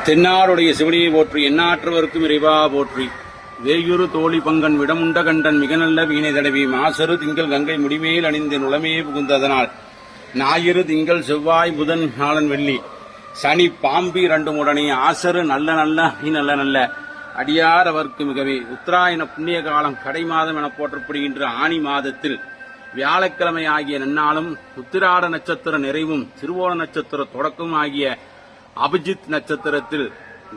தென்னாடுடைய சிவனியை போற்றி எண்ணாற்றவர்க்கும் இறைவா போற்றி. வேயுறு தோழி பங்கன் விடமுண்ட கண்டன் மிக நல்ல வீணை தடவி மாசரு திங்கள் கங்கை முடிமேல் அணிந்த நுளமையே புகுந்ததனால் ஞாயிறு திங்கள் செவ்வாய் புதன் நாளன் வெள்ளி சனி பாம்பு இரண்டும் உடனே ஆசரு நல்ல நல்ல நீ நல்ல நல்ல அடியார் அவர்க்கு மிகவே. உத்தராயண புண்ணிய காலம் கடை மாதம் என போற்றப்படுகின்ற ஆனி மாதத்தில் வியாழக்கிழமை ஆகிய நன்னாளும் உத்திராட நட்சத்திர நிறைவும் திருவோண நட்சத்திர தொடக்கமும் ஆகிய அபிஜித் நட்சத்திரத்தில்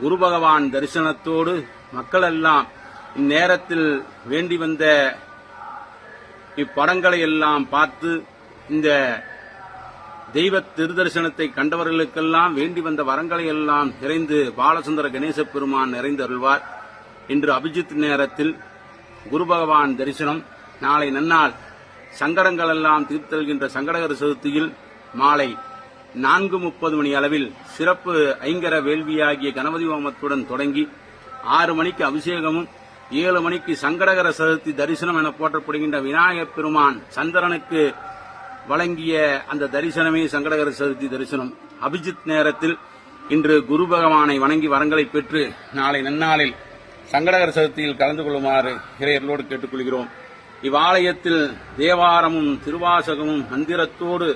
குரு பகவான் தரிசனத்தோடு மக்கள் எல்லாம் இந்நேரத்தில் வேண்டி வந்த இப்படங்களை எல்லாம் பார்த்து இந்த தெய்வ திருதரிசனத்தை கண்டவர்களுக்கெல்லாம் வேண்டி வந்த வரங்களை எல்லாம் நிறைந்து பாலசுந்தர கணேச பெருமான் நிறைந்து அருள்வார். இன்று அபிஜித் நேரத்தில் குரு பகவான் தரிசனம். நாளை நன்னாள் சங்கடங்கள் எல்லாம் தீர்த்தல்கின்ற சங்கடகர சதுர்த்தியில் மாலை 4:30 மணி அளவில் சிறப்பு ஐங்கர வேள்வியாகிய கணபதி ஹோமத்துடன் தொடங்கி 6 மணிக்கு அபிஷேகமும் 7 மணிக்கு சங்கடகர சதுர்த்தி தரிசனம் என போற்றப்படுகின்ற விநாயகப் பெருமான் சந்திரனுக்கு வழங்கிய அந்த தரிசனமே சங்கடகர சதுர்த்தி தரிசனம். அபிஜித் நேரத்தில் இன்று குரு பகவானை வணங்கி வரங்களை பெற்று நாளை நன்னாளில் சங்கடகர சதுர்த்தியில் கலந்து கொள்ளுமாறு இறையர்களோடு கேட்டுக்கொள்கிறோம். இவ்வாலயத்தில் தேவாரமும் திருவாசகமும் மந்திரத்தோடு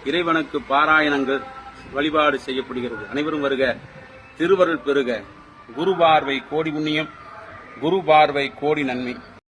இறைவனுக்கு பாராயணங்கள் வழிபாடு செய்யப்படுகிறது. அனைவரும் வருக, திருவருள் பெறுக. குரு பார்வை கோடி புண்ணியம், குரு பார்வை கோடி நன்மை.